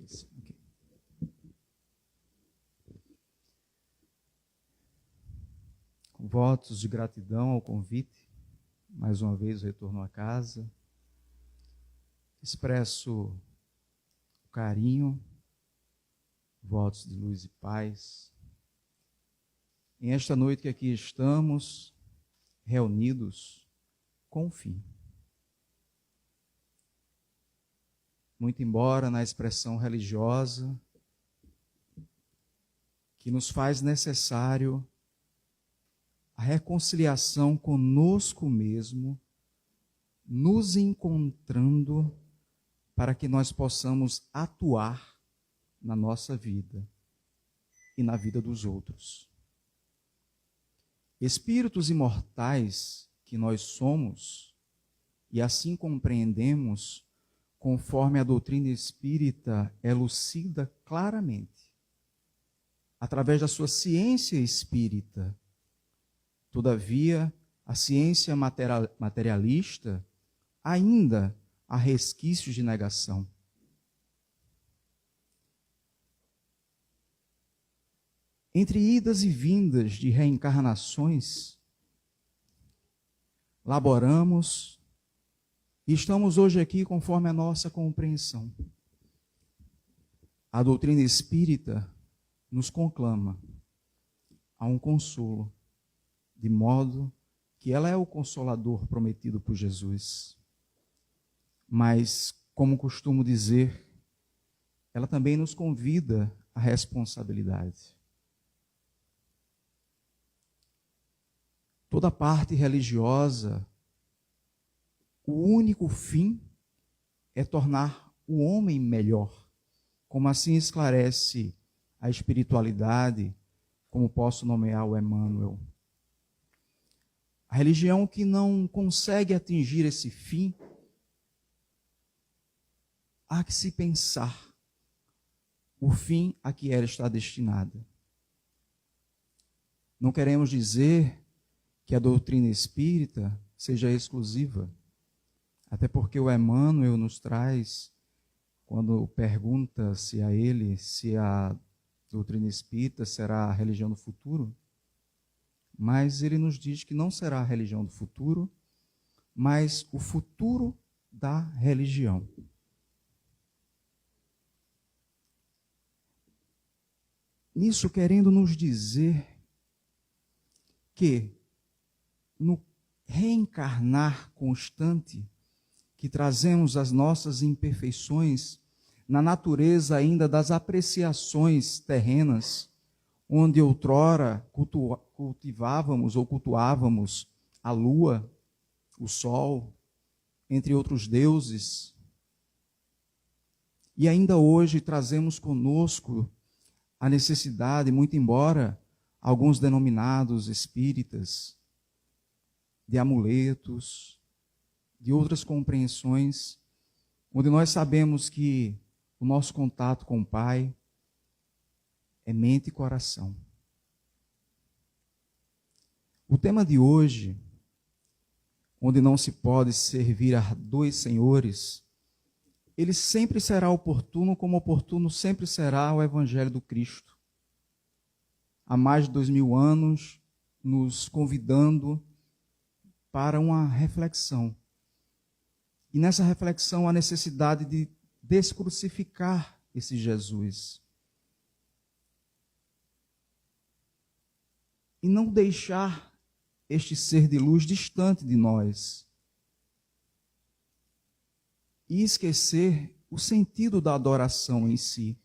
Isso. Okay. Com votos de gratidão ao convite, mais uma vez o retorno à casa. Expresso o carinho, votos de luz e paz. Em esta noite que aqui estamos, reunidos com um fim. Muito embora na expressão religiosa, que nos faz necessário a reconciliação conosco mesmo, nos encontrando para que nós possamos atuar na nossa vida e na vida dos outros. Espíritos imortais que nós somos, e assim compreendemos, conforme a doutrina espírita elucida claramente, através da sua ciência espírita. Todavia, a ciência materialista ainda há resquícios de negação. Entre idas e vindas de reencarnações, laboramos e estamos hoje aqui conforme a nossa compreensão. A doutrina espírita nos conclama a um consolo, de modo que ela é o consolador prometido por Jesus. Mas, como costumo dizer, ela também nos convida à responsabilidade. Toda parte religiosa, o único fim é tornar o homem melhor, como assim esclarece a espiritualidade, como posso nomear o Emmanuel. A religião que não consegue atingir esse fim, há que se pensar o fim a que ela está destinada. Não queremos dizer que a doutrina espírita seja exclusiva, até porque o Emmanuel nos traz, quando pergunta-se a ele se a doutrina espírita será a religião do futuro, mas ele nos diz que não será a religião do futuro, mas o futuro da religião. Nisso querendo nos dizer que no reencarnar constante, que trazemos as nossas imperfeições na natureza ainda das apreciações terrenas, onde outrora cultivávamos ou cultuávamos a lua, o sol, entre outros deuses. E ainda hoje trazemos conosco a necessidade, muito embora alguns denominados espíritas, de amuletos, de outras compreensões, onde nós sabemos que o nosso contato com o Pai é mente e coração. O tema de hoje, onde não se pode servir a dois senhores, ele sempre será oportuno, como oportuno sempre será o Evangelho do Cristo. Há mais de 2000 anos, nos convidando para uma reflexão. E nessa reflexão, a necessidade de descrucificar esse Jesus. E não deixar este ser de luz distante de nós. E esquecer o sentido da adoração em si.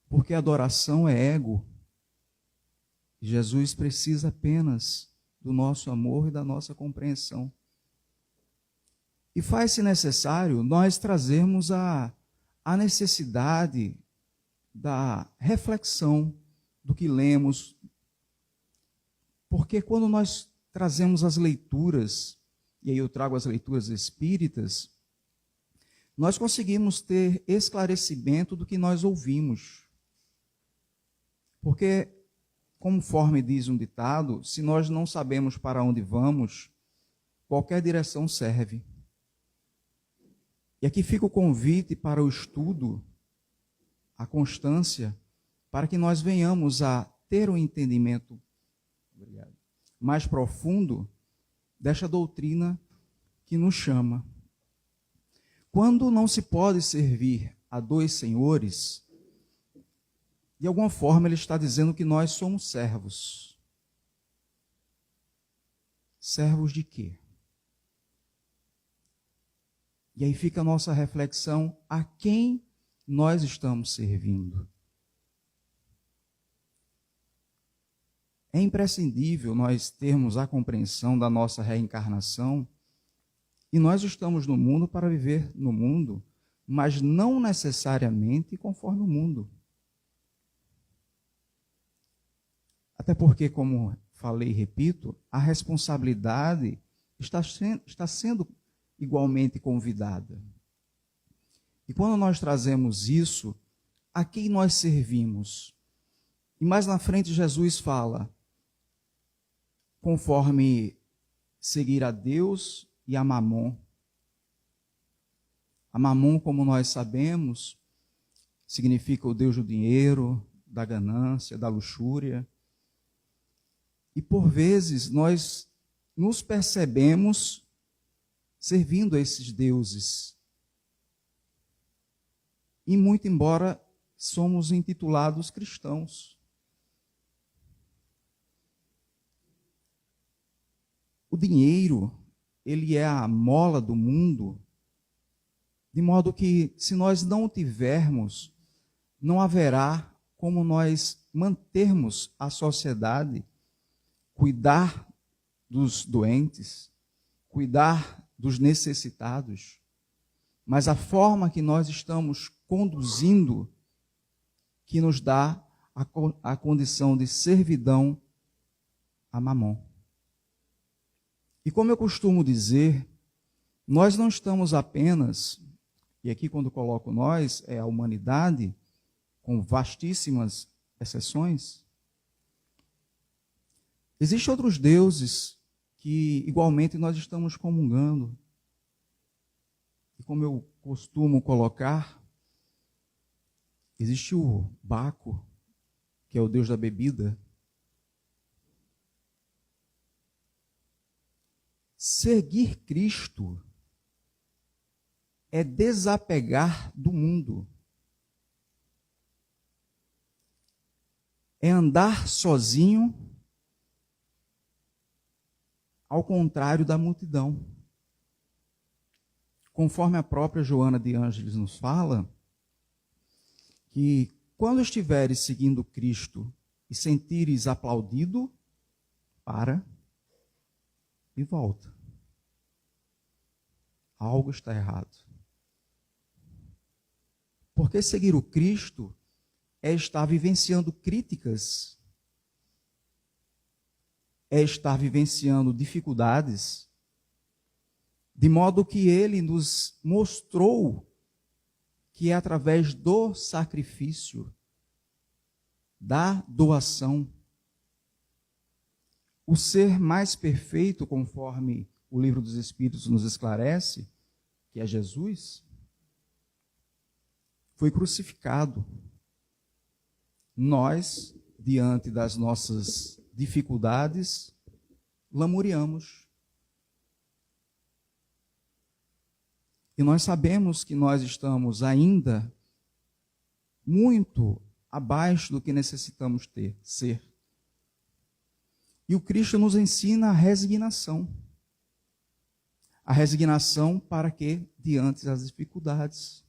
Porque a adoração é ego. Jesus precisa apenas do nosso amor e da nossa compreensão. E faz-se necessário nós trazermos a necessidade da reflexão do que lemos. Porque quando nós trazemos as leituras, e aí eu trago as leituras espíritas, nós conseguimos ter esclarecimento do que nós ouvimos. Porque, conforme diz um ditado, se nós não sabemos para onde vamos, qualquer direção serve. E aqui fica o convite para o estudo a constância, para que nós venhamos a ter um entendimento mais profundo desta doutrina que nos chama. Quando não se pode servir a dois senhores, de alguma forma ele está dizendo que nós somos servos. Servos de quê? E aí fica a nossa reflexão: a quem nós estamos servindo? É imprescindível nós termos a compreensão da nossa reencarnação, e nós estamos no mundo para viver no mundo, mas não necessariamente conforme o mundo. Até porque, como falei e repito, a responsabilidade está sendo igualmente convidada. E quando nós trazemos isso, a quem nós servimos? E mais na frente Jesus fala, conforme seguir a Deus e a Mamon. A Mamon, como nós sabemos, significa o Deus do dinheiro, da ganância, da luxúria. E por vezes nós nos percebemos servindo a esses deuses. E muito embora somos intitulados cristãos. O dinheiro, ele é a mola do mundo, de modo que, se nós não o tivermos, não haverá como nós mantermos a sociedade, cuidar dos doentes, cuidar dos necessitados. Mas a forma que nós estamos conduzindo, que nos dá a condição de servidão a Mamon. E como eu costumo dizer, nós não estamos apenas, e aqui quando coloco nós, é a humanidade, com vastíssimas exceções. Existem outros deuses que igualmente nós estamos comungando. E como eu costumo colocar, existe o Baco, que é o deus da bebida. Seguir Cristo é desapegar do mundo. É andar sozinho, ao contrário da multidão. Conforme a própria Joana de Ângeles nos fala, que quando estiveres seguindo Cristo e sentires aplaudido, para e volta. Algo está errado. Porque seguir o Cristo é estar vivenciando críticas, é estar vivenciando dificuldades, de modo que ele nos mostrou que é através do sacrifício, da doação, o ser mais perfeito, conforme o Livro dos Espíritos nos esclarece, que é Jesus, foi crucificado. Nós, diante das nossas dificuldades, lamuriamos. E nós sabemos que nós estamos ainda muito abaixo do que necessitamos ser. E o Cristo nos ensina a resignação. A resignação para quê? Diante das dificuldades.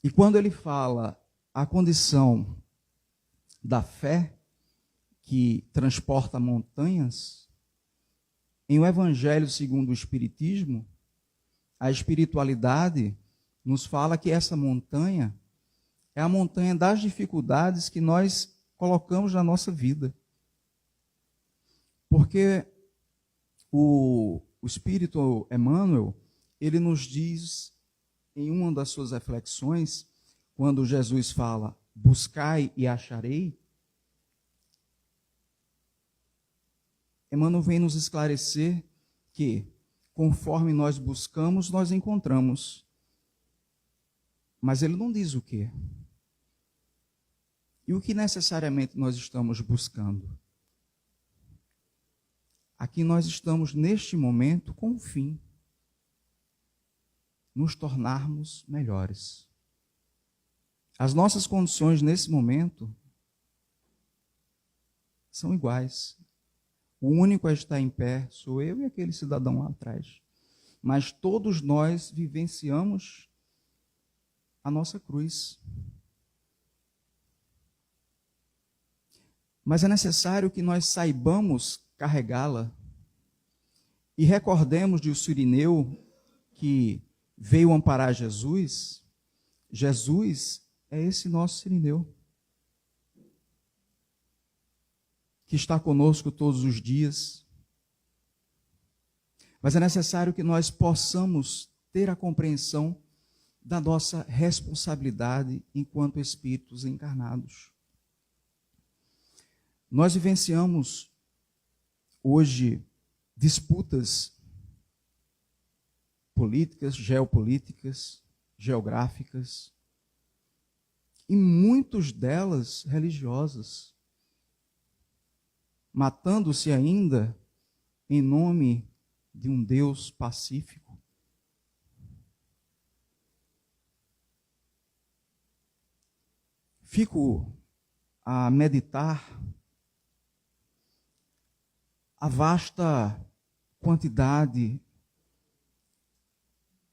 E quando ele fala a condição da fé, que transporta montanhas, em o Evangelho segundo o Espiritismo, a espiritualidade nos fala que essa montanha é a montanha das dificuldades que nós colocamos na nossa vida. Porque o Espírito Emmanuel, ele nos diz, em uma das suas reflexões, quando Jesus fala, buscai e acharei, Emmanuel vem nos esclarecer que, conforme nós buscamos, nós encontramos. Mas ele não diz o quê. E o que necessariamente nós estamos buscando? Aqui nós estamos, neste momento, com um fim: nos tornarmos melhores. As nossas condições nesse momento são iguais. O único a estar em pé sou eu e aquele cidadão lá atrás. Mas todos nós vivenciamos a nossa cruz. Mas é necessário que nós saibamos carregá-la e recordemos de o Cirineu que veio amparar Jesus. Jesus é esse nosso Cirineu, que está conosco todos os dias. Mas é necessário que nós possamos ter a compreensão da nossa responsabilidade enquanto espíritos encarnados. Nós vivenciamos hoje disputas políticas, geopolíticas, geográficas, e muitas delas religiosas, matando-se ainda em nome de um Deus pacífico. Fico a meditar a vasta quantidade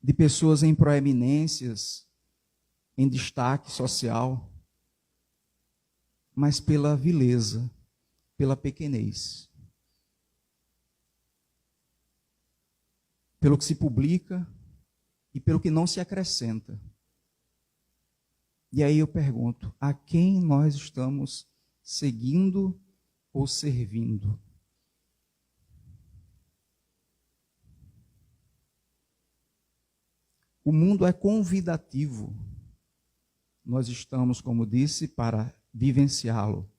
de pessoas em proeminências, em destaque social, mas pela vileza, pela pequenez. Pelo que se publica e pelo que não se acrescenta. E aí eu pergunto, a quem nós estamos seguindo ou servindo? O mundo é convidativo. Nós estamos, como disse, para vivenciá-lo.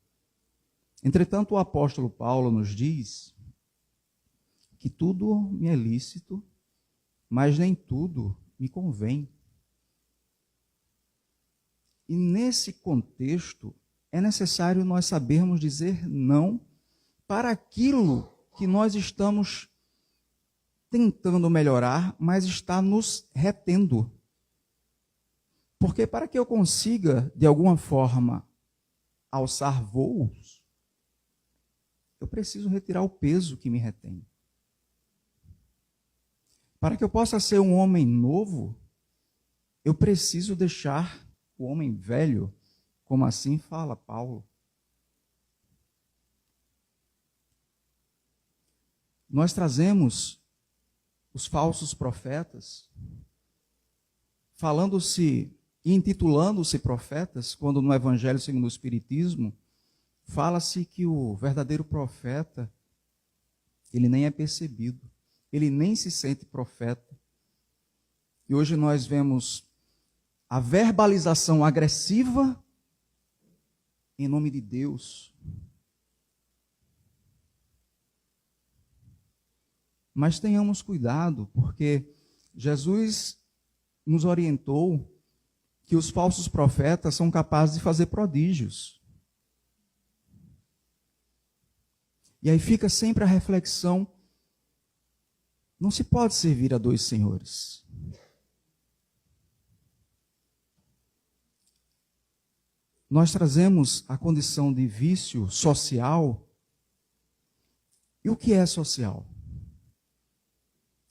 Entretanto, o apóstolo Paulo nos diz que tudo me é lícito, mas nem tudo me convém. E nesse contexto, é necessário nós sabermos dizer não para aquilo que nós estamos tentando melhorar, mas está nos retendo. Porque para que eu consiga, de alguma forma, alçar voos, eu preciso retirar o peso que me retém. Para que eu possa ser um homem novo, eu preciso deixar o homem velho, como assim fala Paulo. Nós trazemos os falsos profetas, falando-se e intitulando-se profetas, quando no Evangelho segundo o Espiritismo, fala-se que o verdadeiro profeta, ele nem é percebido, ele nem se sente profeta. E hoje nós vemos a verbalização agressiva em nome de Deus. Mas tenhamos cuidado, porque Jesus nos orientou que os falsos profetas são capazes de fazer prodígios. E aí fica sempre a reflexão: não se pode servir a dois senhores. Nós trazemos a condição de vício social. E o que é social?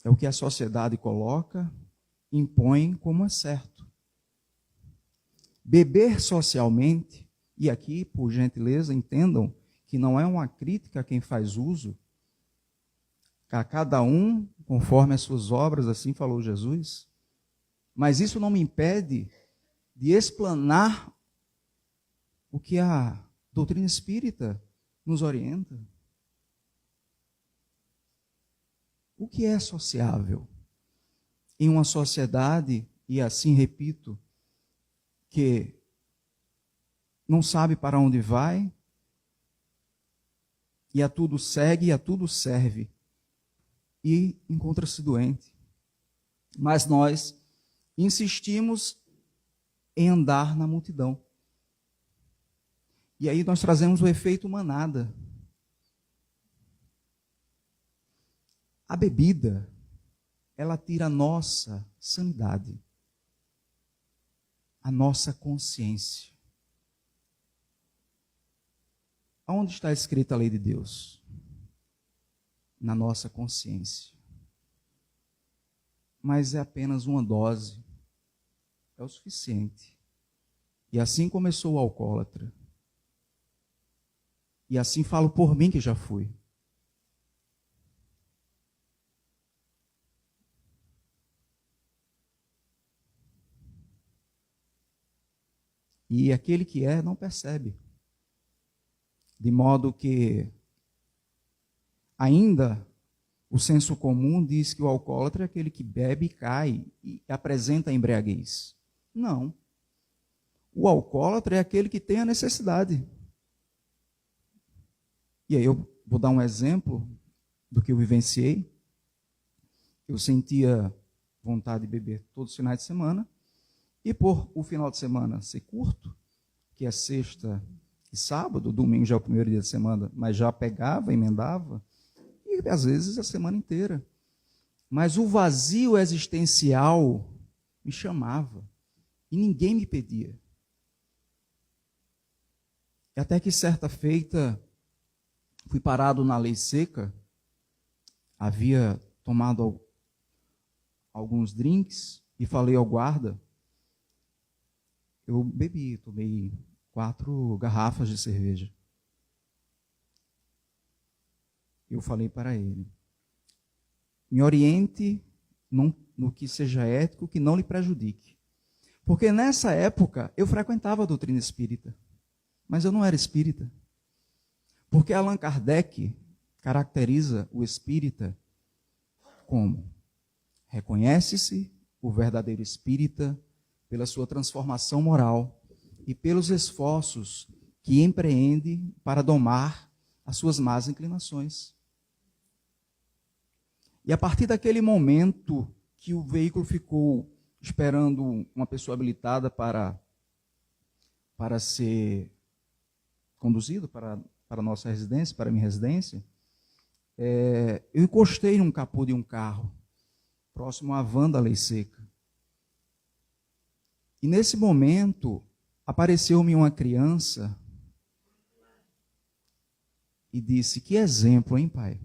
É o que a sociedade coloca, impõe como é certo. Beber socialmente, e aqui, por gentileza, entendam que não é uma crítica a quem faz uso, a cada um conforme as suas obras, assim falou Jesus, mas isso não me impede de explanar o que a doutrina espírita nos orienta. O que é sociável? Em uma sociedade, e assim repito, que não sabe para onde vai, e a tudo segue, e a tudo serve, e encontra-se doente. Mas nós insistimos em andar na multidão. E aí nós trazemos o efeito manada. A bebida, ela tira a nossa sanidade, a nossa consciência. Aonde está escrita a lei de Deus? Na nossa consciência. Mas é apenas uma dose. É o suficiente. E assim começou o alcoólatra. E assim falo por mim que já fui. E aquele que é, não percebe. De modo que ainda o senso comum diz que o alcoólatra é aquele que bebe e cai e apresenta a embriaguez. Não. O alcoólatra é aquele que tem a necessidade. E aí eu vou dar um exemplo do que eu vivenciei. Eu sentia vontade de beber todos os finais de semana. E por o final de semana ser curto, que é sexta e sábado, domingo já é o primeiro dia de semana, mas já pegava, emendava, e às vezes a semana inteira. Mas o vazio existencial me chamava, e ninguém me pedia. E até que certa feita, fui parado na lei seca, havia tomado alguns drinks, e falei ao guarda, eu bebi, tomei 4 garrafas de cerveja. Eu falei para ele, me oriente no que seja ético, que não lhe prejudique. Porque nessa época eu frequentava a doutrina espírita, mas eu não era espírita. Porque Allan Kardec caracteriza o espírita como reconhece-se o verdadeiro espírita pela sua transformação moral e pelos esforços que empreende para domar as suas más inclinações. E a partir daquele momento que o veículo ficou esperando uma pessoa habilitada para ser conduzido para a nossa residência, para a minha residência, eu encostei num capô de um carro, próximo à van da Lei Seca. E nesse momento, apareceu-me uma criança e disse, que exemplo, hein, pai?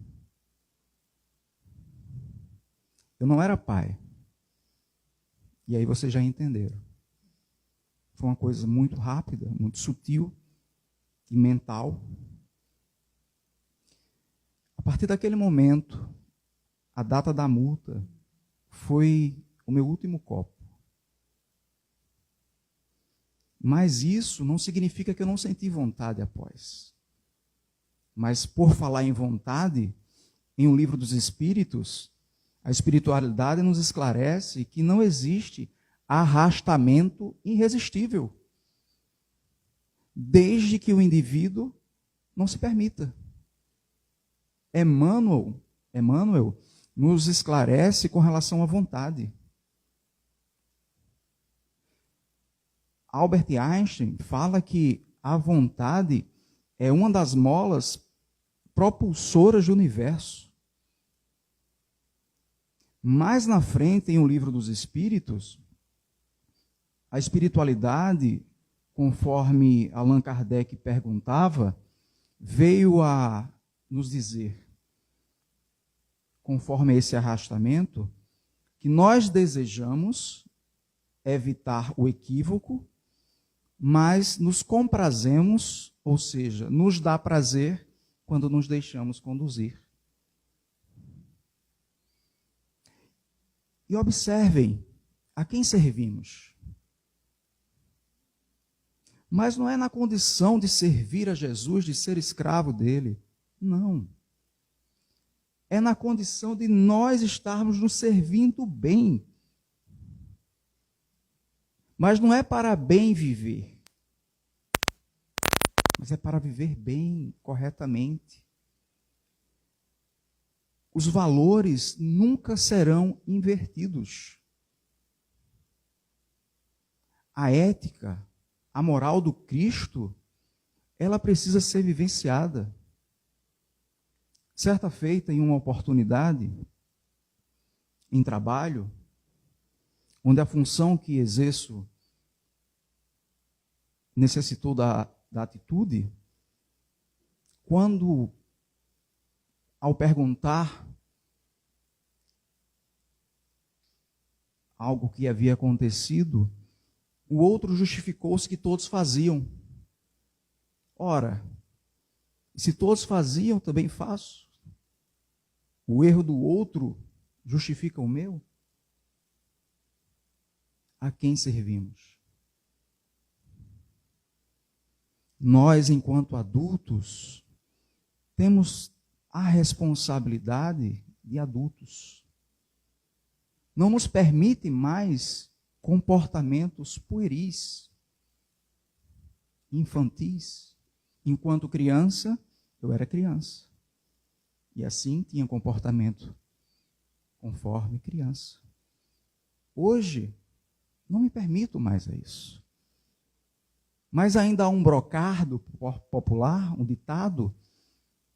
Eu não era pai. E aí vocês já entenderam. Foi uma coisa muito rápida, muito sutil e mental. A partir daquele momento, a data da multa foi o meu último copo. Mas isso não significa que eu não senti vontade após. Mas por falar em vontade, em um livro dos Espíritos, a espiritualidade nos esclarece que não existe arrastamento irresistível, desde que o indivíduo não se permita. Emmanuel nos esclarece com relação à vontade. Albert Einstein fala que a vontade é uma das molas propulsoras do universo. Mais na frente, em O Livro dos Espíritos, a espiritualidade, conforme Allan Kardec perguntava, veio a nos dizer, conforme esse arrastamento, que nós desejamos evitar o equívoco, mas nos comprazemos, ou seja, nos dá prazer quando nos deixamos conduzir. E observem a quem servimos. Mas não é na condição de servir a Jesus, de ser escravo dele. Não. É na condição de nós estarmos nos servindo bem. Mas não é para bem viver. Mas é para viver bem, corretamente. Os valores nunca serão invertidos. A ética, a moral do Cristo ela precisa ser vivenciada. Certa feita, em uma oportunidade, em trabalho, onde a função que exerço necessitou da atitude, quando, ao perguntar algo que havia acontecido, o outro justificou-se que todos faziam. Ora, se todos faziam, também faço. O erro do outro justifica o meu? A quem servimos? Nós, enquanto adultos, temos a responsabilidade de adultos. Não nos permite mais comportamentos pueris, infantis. Enquanto criança, eu era criança. E assim tinha comportamento conforme criança. Hoje, não me permito mais a isso. Mas ainda há um brocardo popular, um ditado,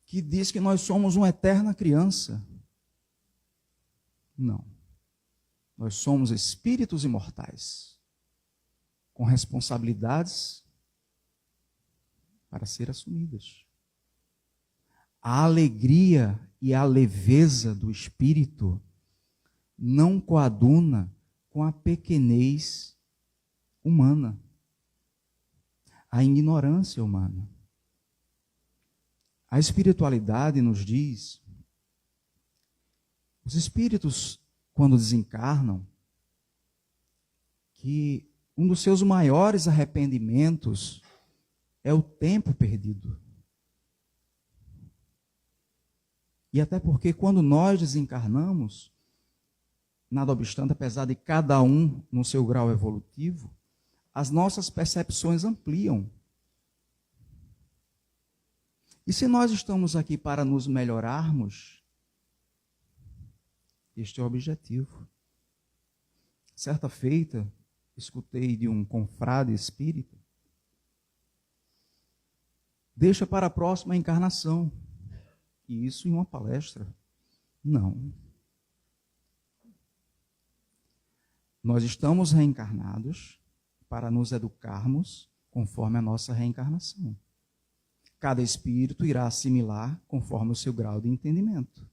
que diz que nós somos uma eterna criança. Não. Nós somos espíritos imortais, com responsabilidades para ser assumidas. A alegria e a leveza do espírito não coaduna com a pequenez humana, a ignorância humana. A espiritualidade nos diz, os espíritos, quando desencarnam, que um dos seus maiores arrependimentos é o tempo perdido. E até porque quando nós desencarnamos, nada obstante, apesar de cada um no seu grau evolutivo, as nossas percepções ampliam. E se nós estamos aqui para nos melhorarmos, este é o objetivo. Certa feita, escutei de um confrade espírita, deixa para a próxima encarnação. E isso em uma palestra. Não. Nós estamos reencarnados para nos educarmos conforme a nossa reencarnação. Cada espírito irá assimilar conforme o seu grau de entendimento.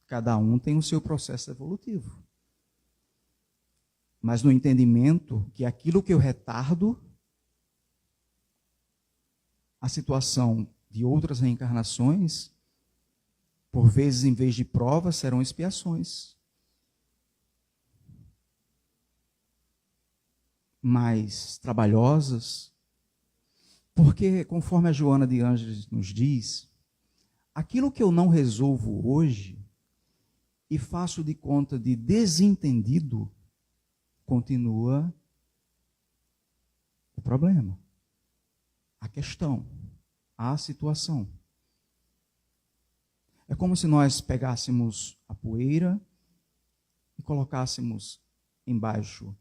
Cada um tem o seu processo evolutivo. Mas no entendimento que aquilo que eu retardo, a situação de outras reencarnações, por vezes, em vez de provas, serão expiações. Mais trabalhosas, porque, conforme a Joana de Ângeles nos diz, aquilo que eu não resolvo hoje e faço de conta de desentendido, continua o problema, a questão, a situação. É como se nós pegássemos a poeira e colocássemos embaixo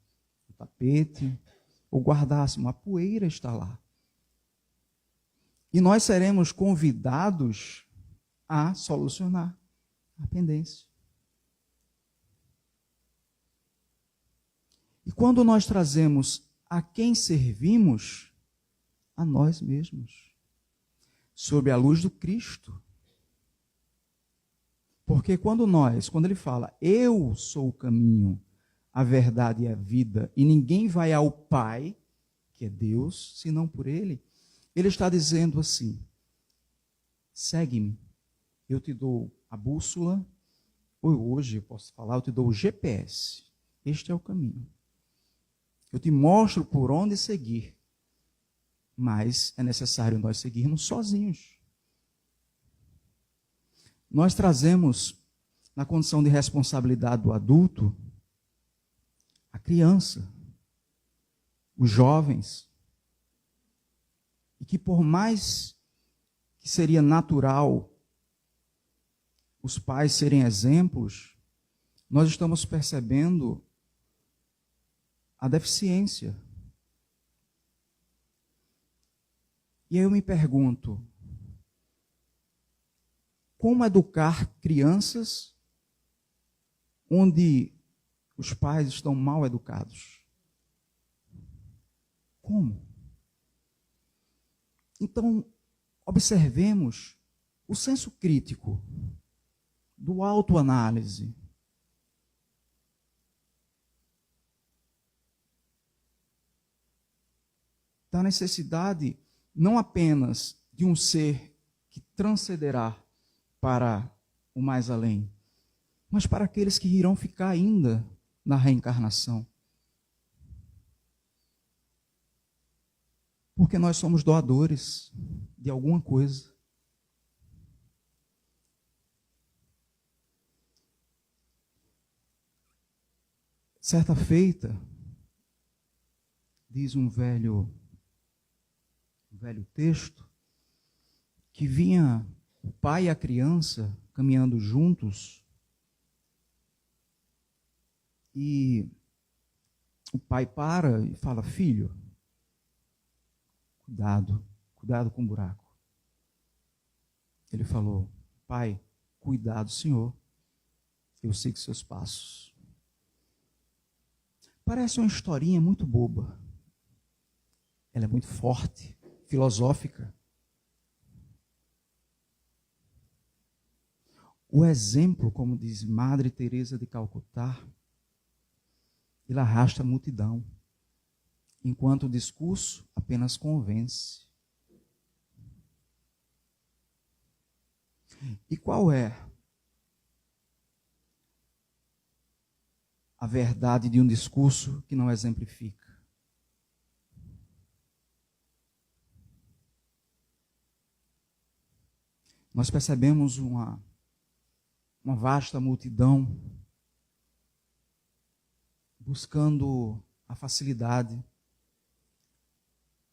do tapete, ou guardássemos, a poeira está lá. E nós seremos convidados a solucionar a pendência. E quando nós trazemos a quem servimos, a nós mesmos, sob a luz do Cristo. Porque quando ele fala, eu sou o caminho, a verdade e a vida, e ninguém vai ao Pai, que é Deus, senão por Ele, Ele está dizendo assim, segue-me, eu te dou a bússola, ou hoje eu posso falar, eu te dou o GPS, este é o caminho. Eu te mostro por onde seguir, mas é necessário nós seguirmos sozinhos. Nós trazemos, na condição de responsabilidade do adulto, a criança, os jovens, e que por mais que seria natural os pais serem exemplos, nós estamos percebendo a deficiência. E aí eu me pergunto, como educar crianças onde os pais estão mal educados? Como? Então, observemos o senso crítico, do autoanálise. Da necessidade não apenas de um ser que transcenderá para o mais além, mas para aqueles que irão ficar ainda na reencarnação. Porque nós somos doadores de alguma coisa. Certa feita, diz um velho texto, que vinha o pai e a criança caminhando juntos, e o pai para e fala: filho, cuidado com o buraco. Ele falou: pai, cuidado, senhor, eu sigo seus passos. Parece uma historinha muito boba. Ela é muito forte, filosófica. O exemplo, como diz Madre Teresa de Calcutá, ele arrasta a multidão, enquanto o discurso apenas convence. E qual é a verdade de um discurso que não exemplifica? Nós percebemos uma vasta multidão buscando a facilidade,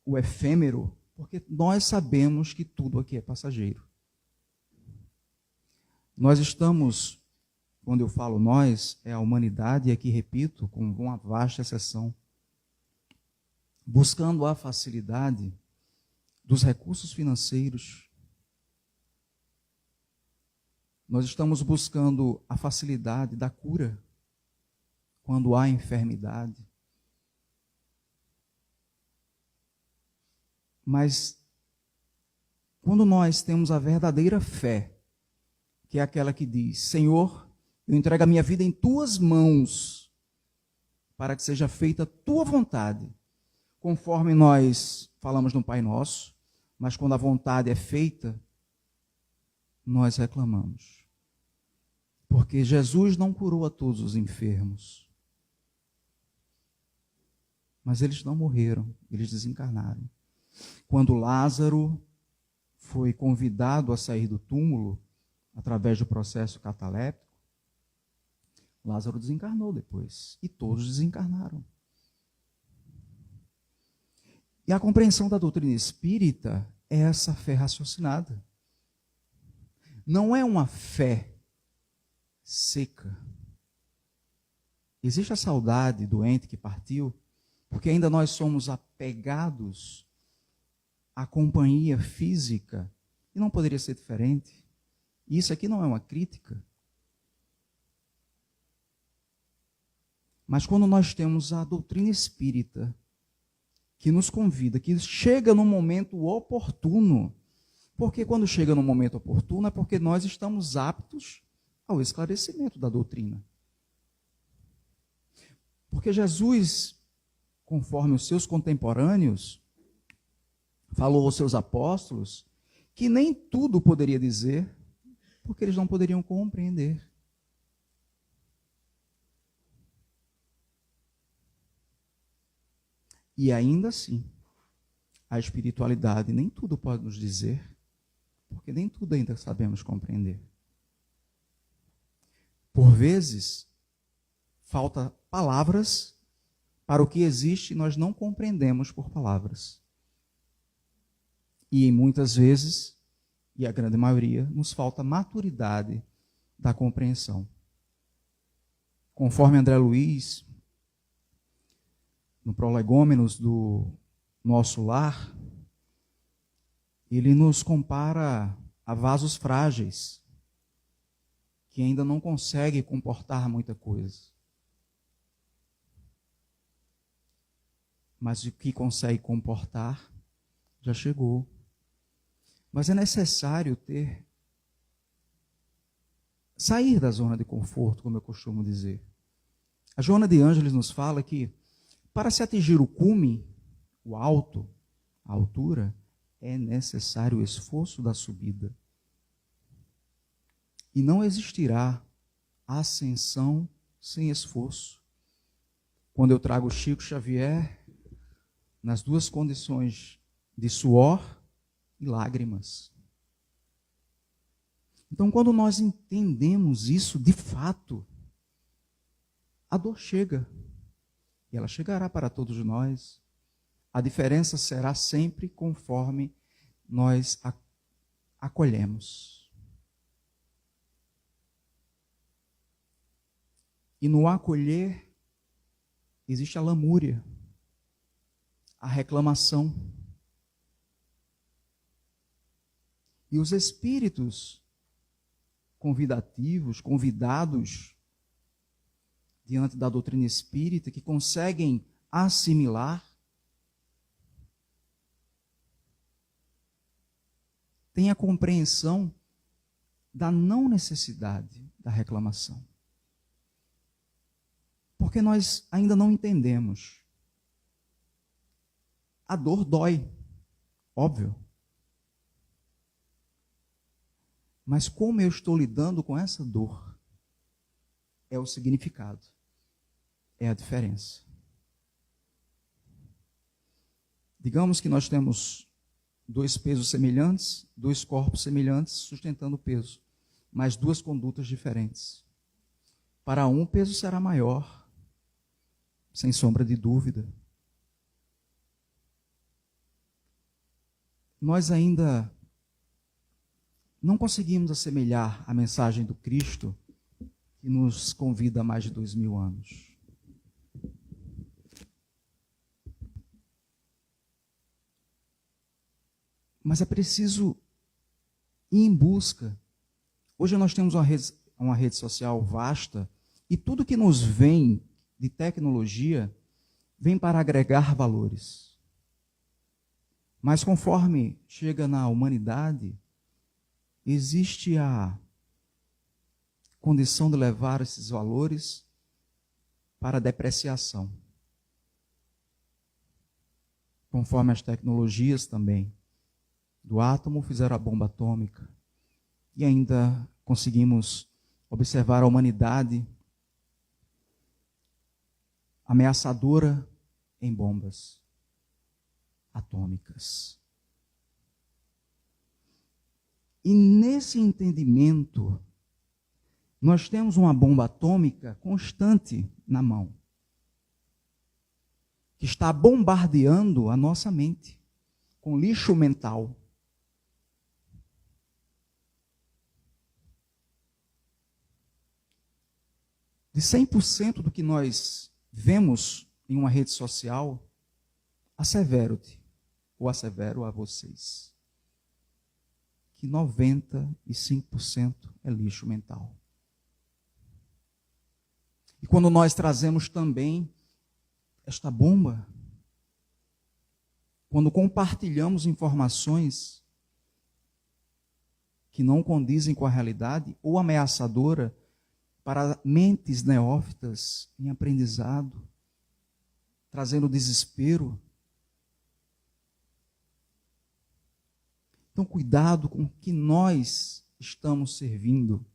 o efêmero, porque nós sabemos que tudo aqui é passageiro. Nós estamos, quando eu falo nós, é a humanidade, e aqui repito, com uma vasta exceção, buscando a facilidade dos recursos financeiros. Nós estamos buscando a facilidade da cura quando há enfermidade. Mas quando nós temos a verdadeira fé, que é aquela que diz: Senhor, eu entrego a minha vida em tuas mãos, para que seja feita a tua vontade, conforme nós falamos no Pai Nosso, mas quando a vontade é feita, nós reclamamos. Porque Jesus não curou a todos os enfermos. Mas eles não morreram, eles desencarnaram. Quando Lázaro foi convidado a sair do túmulo, através do processo cataléptico, Lázaro desencarnou depois. E todos desencarnaram. E a compreensão da doutrina espírita é essa fé raciocinada. Não é uma fé seca. Existe a saudade do ente que partiu, porque ainda nós somos apegados à companhia física, e não poderia ser diferente. E isso aqui não é uma crítica. Mas quando nós temos a doutrina espírita, que nos convida, que chega no momento oportuno, porque quando chega no momento oportuno é porque nós estamos aptos ao esclarecimento da doutrina. Porque Jesus, conforme os seus contemporâneos, falou aos seus apóstolos que nem tudo poderia dizer, porque eles não poderiam compreender. E ainda assim, a espiritualidade nem tudo pode nos dizer, porque nem tudo ainda sabemos compreender. Por vezes, falta palavras para o que existe e nós não compreendemos por palavras. E muitas vezes, e a grande maioria, nos falta maturidade da compreensão. Conforme André Luiz, no Prolegômenos do Nosso Lar, ele nos compara a vasos frágeis, que ainda não conseguem comportar muita coisa. Mas o que consegue comportar já chegou. Mas é necessário sair da zona de conforto, como eu costumo dizer. A Joana de Ângeles nos fala que para se atingir o cume, o alto, a altura, é necessário o esforço da subida. E não existirá ascensão sem esforço. Quando eu trago Chico Xavier, nas duas condições de suor e lágrimas. Então, quando nós entendemos isso de fato, a dor chega. E ela chegará para todos nós. A diferença será sempre conforme nós acolhemos. E no acolher existe a lamúria, a reclamação. E os espíritos convidados diante da doutrina espírita, que conseguem assimilar, têm a compreensão da não necessidade da reclamação. Porque nós ainda não entendemos. A dor dói, óbvio. Mas como eu estou lidando com essa dor, é o significado, é a diferença. Digamos que nós temos 2 pesos semelhantes, 2 corpos semelhantes sustentando o peso, mas 2 condutas diferentes. Para um, o peso será maior, sem sombra de dúvida. Nós ainda não conseguimos assemelhar a mensagem do Cristo que nos convida há mais de 2000 anos. Mas é preciso ir em busca. Hoje nós temos uma rede social vasta e tudo que nos vem de tecnologia vem para agregar valores. Mas conforme chega na humanidade, existe a condição de levar esses valores para a depreciação. Conforme as tecnologias também. Do átomo fizeram a bomba atômica. E ainda conseguimos observar a humanidade ameaçadora em bombas atômicas. E nesse entendimento, nós temos uma bomba atômica constante na mão, que está bombardeando a nossa mente com lixo mental. De 100% do que nós vemos em uma rede social, assevero-te, ou assevero a vocês, que 95% é lixo mental. E quando nós trazemos também esta bomba, quando compartilhamos informações que não condizem com a realidade, ou ameaçadora para mentes neófitas em aprendizado, trazendo desespero. Então, cuidado com o que nós estamos servindo.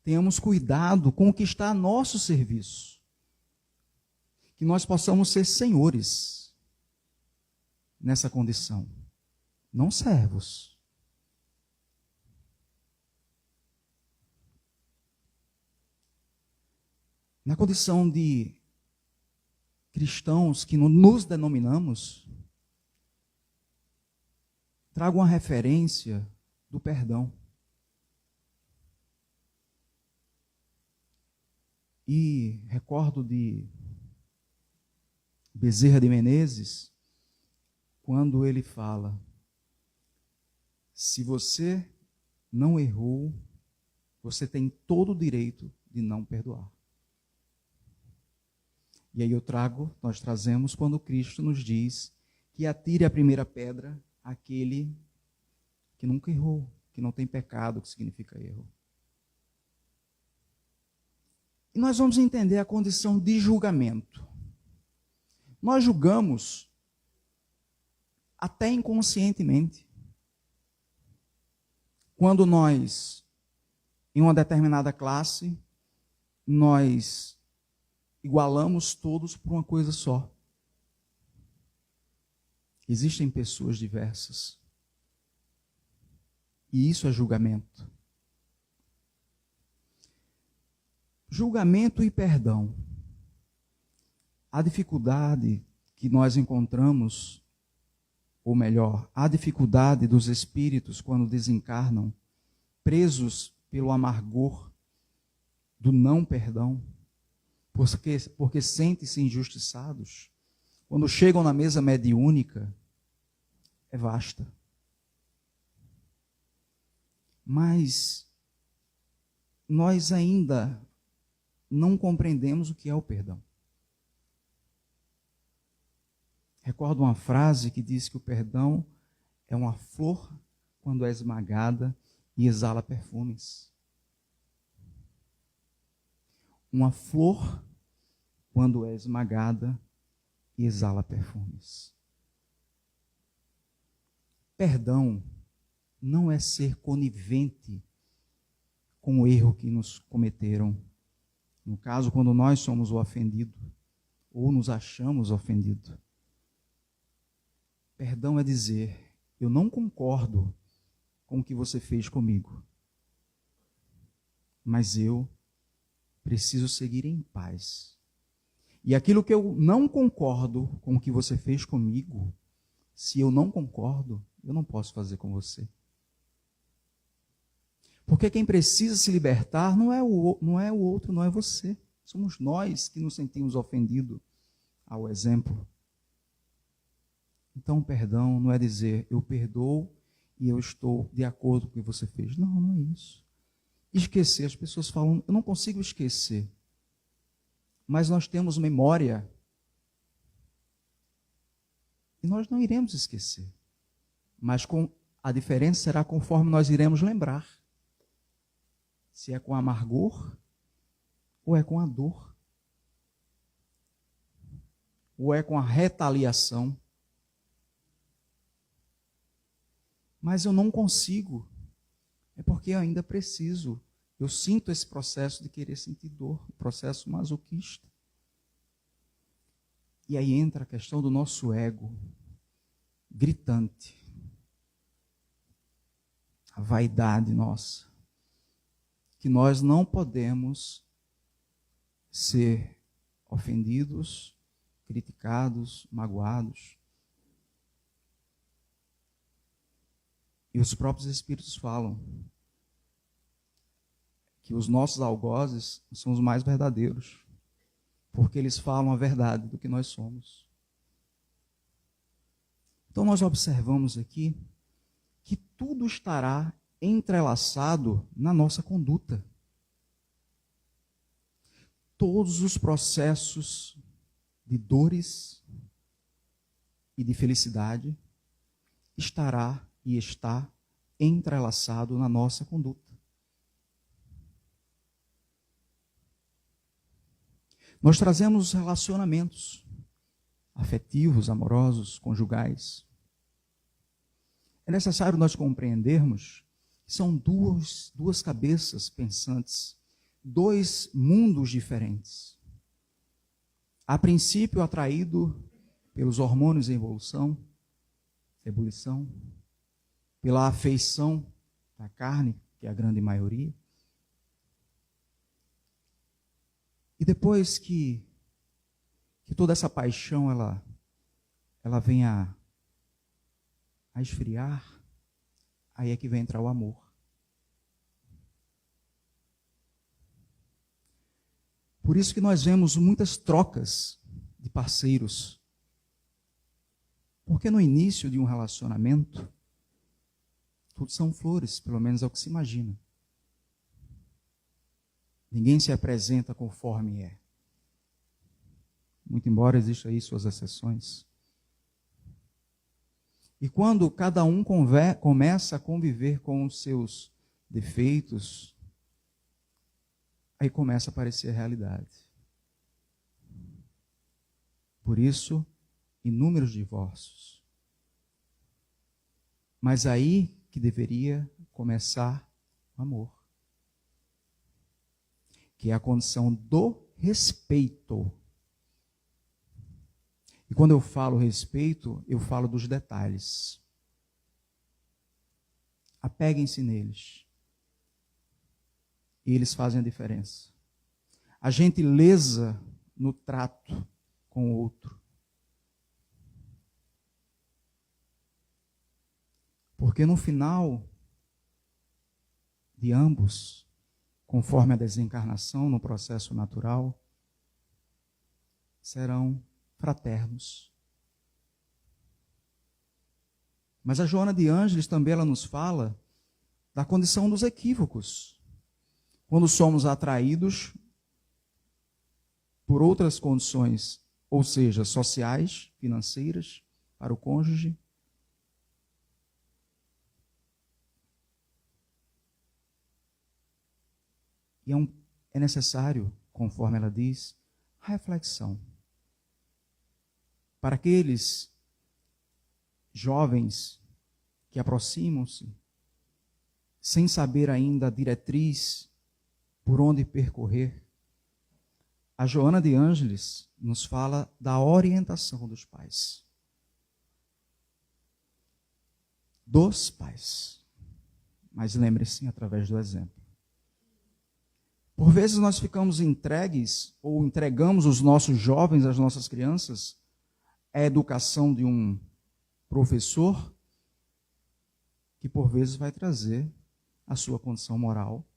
Tenhamos cuidado com o que está a nosso serviço. Que nós possamos ser senhores nessa condição, não servos. Na condição de cristãos que nos denominamos, trago uma referência do perdão. E recordo de Bezerra de Menezes, quando ele fala: se você não errou, você tem todo o direito de não perdoar. E aí nós trazemos quando Cristo nos diz que atire a primeira pedra aquele que nunca errou, que não tem pecado, que significa erro. E nós vamos entender a condição de julgamento. Nós julgamos até inconscientemente. Quando nós, em uma determinada classe, nós igualamos todos por uma coisa só. Existem pessoas diversas. E isso é julgamento. Julgamento e perdão. A dificuldade que nós encontramos, ou melhor, a dificuldade dos espíritos quando desencarnam, presos pelo amargor do não perdão, porque sentem-se injustiçados, quando chegam na mesa mediúnica, é vasta. Mas nós ainda não compreendemos o que é o perdão. Recordo uma frase que diz que o perdão é uma flor quando é esmagada e exala perfumes. Uma flor quando é esmagada e exala perfumes. Perdão não é ser conivente com o erro que nos cometeram. No caso, quando nós somos o ofendido, ou nos achamos ofendidos. Perdão é dizer: eu não concordo com o que você fez comigo, mas eu preciso seguir em paz. E aquilo que eu não concordo com o que você fez comigo, se eu não concordo, eu não posso fazer com você. Porque quem precisa se libertar não é o outro, não é você. Somos nós que nos sentimos ofendidos ao exemplo. Então, perdão não é dizer eu perdoo e eu estou de acordo com o que você fez. Não, não é isso. Esquecer, as pessoas falam, eu não consigo esquecer. Mas nós temos memória. E nós não iremos esquecer. Mas a diferença será conforme nós iremos lembrar. Se é com amargor ou é com a dor. Ou é com a retaliação. Mas eu não consigo. É porque eu ainda preciso. Eu sinto esse processo de querer sentir dor, o processo masoquista. E aí entra a questão do nosso ego, gritante. A vaidade nossa. Que nós não podemos ser ofendidos, criticados, magoados. E os próprios Espíritos falam que os nossos algozes são os mais verdadeiros, porque eles falam a verdade do que nós somos. Então nós observamos aqui que tudo estará entrelaçado na nossa conduta. Todos os processos de dores e de felicidade estará e está entrelaçado na nossa conduta. Nós trazemos os relacionamentos afetivos, amorosos, conjugais. É necessário nós compreendermos que são duas cabeças pensantes, dois mundos diferentes. A princípio atraído pelos hormônios em ebulição, pela afeição da carne, que é a grande maioria. E depois que toda essa paixão ela vem a esfriar, aí é que vai entrar o amor. Por isso que nós vemos muitas trocas de parceiros. Porque no início de um relacionamento, tudo são flores, pelo menos é o que se imagina. Ninguém se apresenta conforme é. Muito embora existam aí suas exceções. E quando cada um começa a conviver com os seus defeitos, aí começa a aparecer a realidade. Por isso, inúmeros divórcios. Mas aí que deveria começar o amor. Que é a condição do respeito. E quando eu falo respeito, eu falo dos detalhes. Apeguem-se neles. E eles fazem a diferença. A gentileza no trato com o outro. Porque no final de ambos, conforme a desencarnação no processo natural, serão fraternos. Mas a Joana de Ângeles também ela nos fala da condição dos equívocos. Quando somos atraídos por outras condições, ou seja, sociais, financeiras, para o cônjuge, e é necessário, conforme ela diz, reflexão. Para aqueles jovens que aproximam-se, sem saber ainda a diretriz por onde percorrer, a Joana de Ângeles nos fala da orientação dos pais. Dos pais. Mas lembre-se, através do exemplo. Por vezes nós ficamos entregues ou entregamos os nossos jovens, as nossas crianças, à educação de um professor que por vezes vai trazer a sua condição moral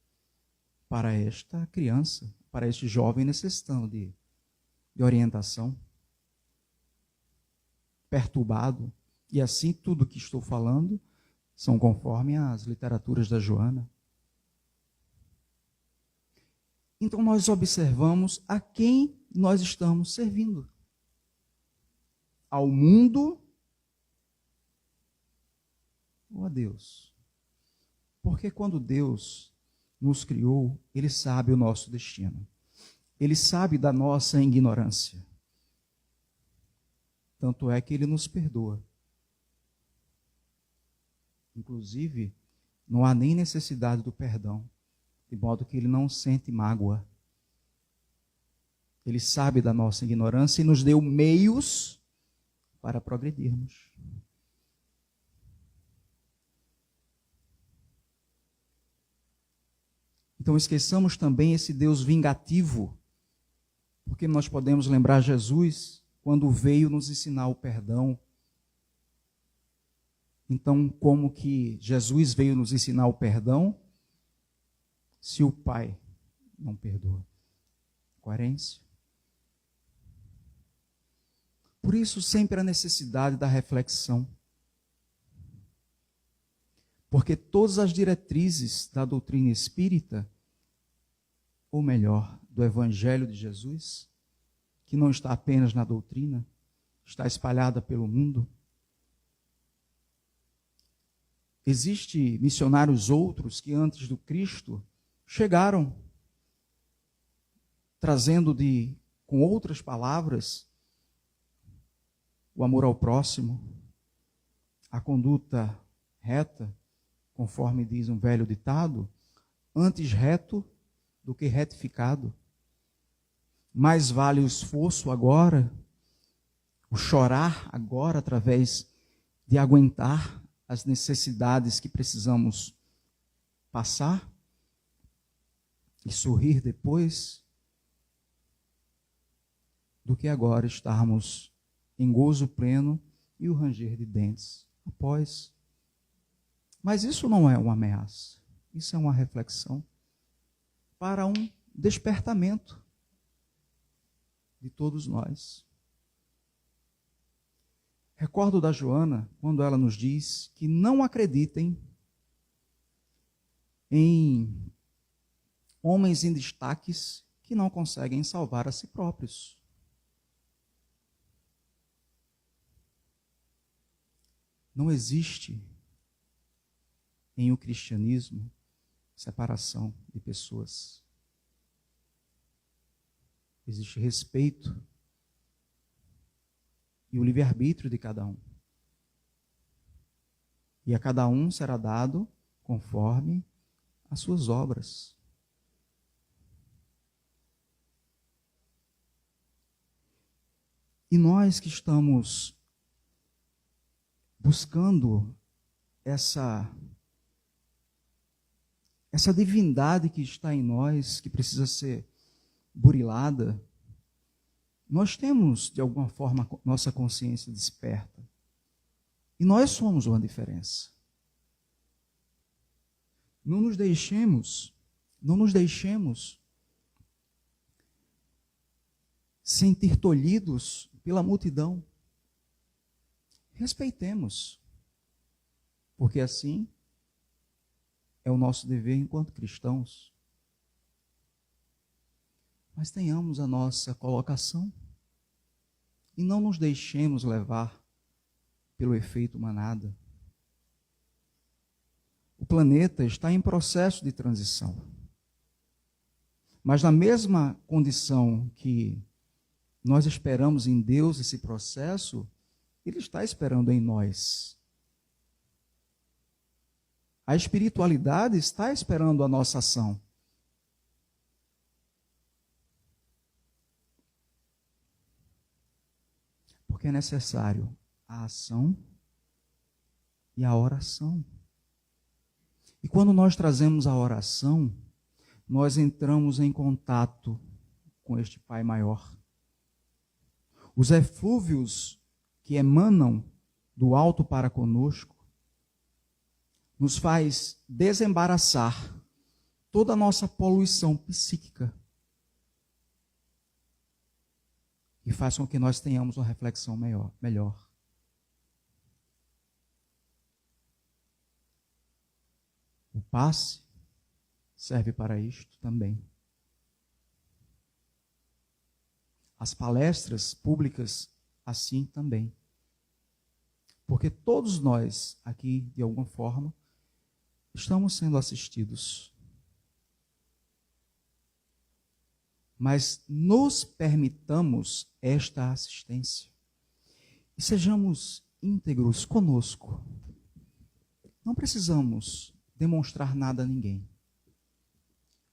para esta criança, para este jovem necessitando de orientação, perturbado. E assim tudo que estou falando são conforme as literaturas da Joana. Então nós observamos a quem nós estamos servindo. Ao mundo ou a Deus? Porque quando Deus nos criou, Ele sabe o nosso destino. Ele sabe da nossa ignorância. Tanto é que Ele nos perdoa. Inclusive, não há nem necessidade do perdão. De modo que Ele não sente mágoa. Ele sabe da nossa ignorância e nos deu meios para progredirmos. Então esqueçamos também esse Deus vingativo, porque nós podemos lembrar Jesus quando veio nos ensinar o perdão. Então, como que Jesus veio nos ensinar o perdão? Se o pai não perdoa. Coerência. Por isso, sempre a necessidade da reflexão. Porque todas as diretrizes da doutrina espírita, ou melhor, do Evangelho de Jesus, que não está apenas na doutrina, está espalhada pelo mundo. Existem missionários outros que antes do Cristo chegaram trazendo com outras palavras o amor ao próximo, a conduta reta, conforme diz um velho ditado, antes reto do que retificado. Mais vale o esforço agora, o chorar agora através de aguentar as necessidades que precisamos passar e sorrir depois, do que agora estarmos em gozo pleno e o ranger de dentes após. Mas isso não é uma ameaça, isso é uma reflexão para um despertamento de todos nós. Recordo da Joana, quando ela nos diz que não acreditem em homens em destaques que não conseguem salvar a si próprios. Não existe em o cristianismo separação de pessoas. Existe respeito e o livre-arbítrio de cada um. E a cada um será dado conforme as suas obras. E nós que estamos buscando essa divindade que está em nós, que precisa ser burilada, nós temos, de alguma forma, nossa consciência desperta. E nós somos uma diferença. Não nos deixemos sentir tolhidos pela multidão. Respeitemos, porque assim é o nosso dever enquanto cristãos. Mas tenhamos a nossa colocação e não nos deixemos levar pelo efeito manada. O planeta está em processo de transição. Mas na mesma condição que nós esperamos em Deus esse processo, Ele está esperando em nós. A espiritualidade está esperando a nossa ação. Porque é necessário a ação e a oração. E quando nós trazemos a oração, nós entramos em contato com este Pai maior. Os eflúvios que emanam do alto para conosco nos faz desembaraçar toda a nossa poluição psíquica e faz com que nós tenhamos uma reflexão melhor. O passe serve para isto também. As palestras públicas, assim também. Porque todos nós aqui, de alguma forma, estamos sendo assistidos. Mas nos permitamos esta assistência. E sejamos íntegros conosco. Não precisamos demonstrar nada a ninguém.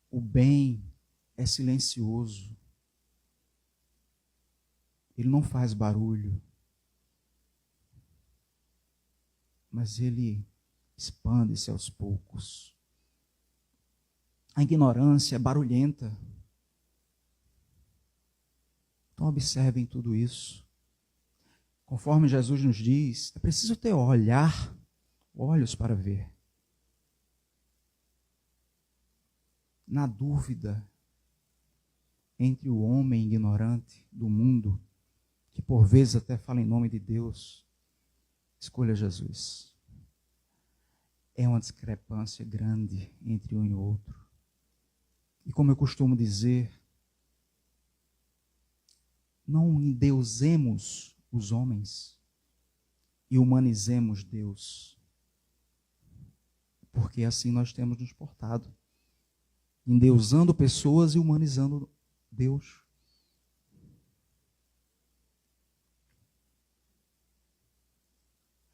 O bem é silencioso. Ele não faz barulho. Mas ele expande-se aos poucos. A ignorância é barulhenta. Então observem tudo isso. Conforme Jesus nos diz, é preciso ter olhos para ver. Na dúvida entre o homem ignorante do mundo, que por vezes até fala em nome de Deus, escolha Jesus. É uma discrepância grande entre um e outro. E como eu costumo dizer, não endeusemos os homens e humanizemos Deus. Porque assim nós temos nos portado. Endeusando pessoas e humanizando Deus.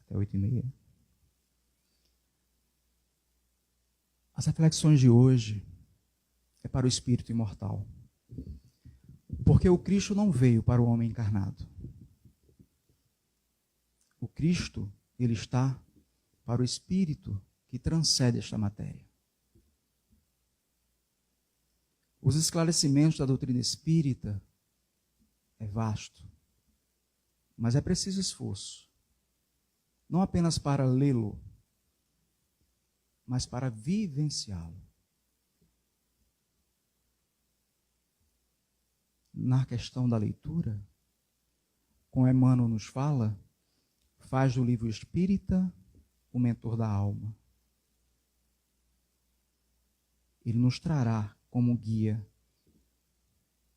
Até 8h30. As reflexões de hoje é para o espírito imortal. Porque o Cristo não veio para o homem encarnado. O Cristo, ele está para o espírito que transcende esta matéria. Os esclarecimentos da doutrina espírita é vasto, mas é preciso esforço. Não apenas para lê-lo, mas para vivenciá-lo. Na questão da leitura, como Emmanuel nos fala, faz do livro espírita o mentor da alma. Ele nos trará como guia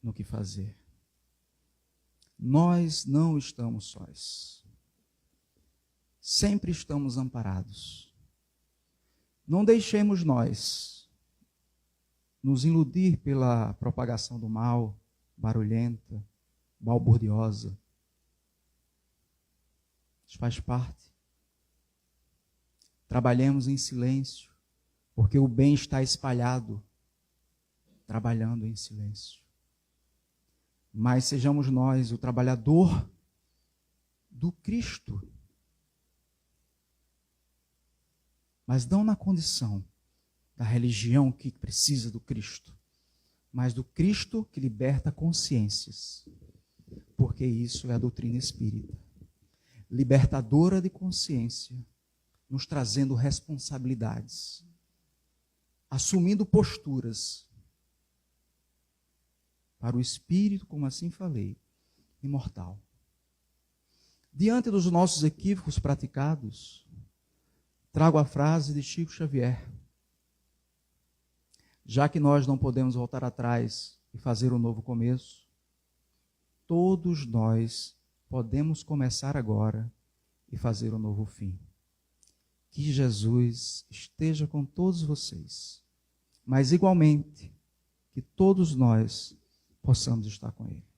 no que fazer. Nós não estamos sós. Sempre estamos amparados. Não deixemos nós nos iludir pela propagação do mal, barulhenta, balburdiosa. Isso faz parte. Trabalhemos em silêncio, porque o bem está espalhado, trabalhando em silêncio. Mas sejamos nós o trabalhador do Cristo. Mas não na condição da religião que precisa do Cristo, mas do Cristo que liberta consciências. Porque isso é a doutrina espírita. Libertadora de consciência, nos trazendo responsabilidades, assumindo posturas para o espírito, como assim falei, imortal. Diante dos nossos equívocos praticados, trago a frase de Chico Xavier. Já que nós não podemos voltar atrás e fazer um novo começo, todos nós podemos começar agora e fazer um novo fim. Que Jesus esteja com todos vocês, mas igualmente que todos nós possamos estar com Ele.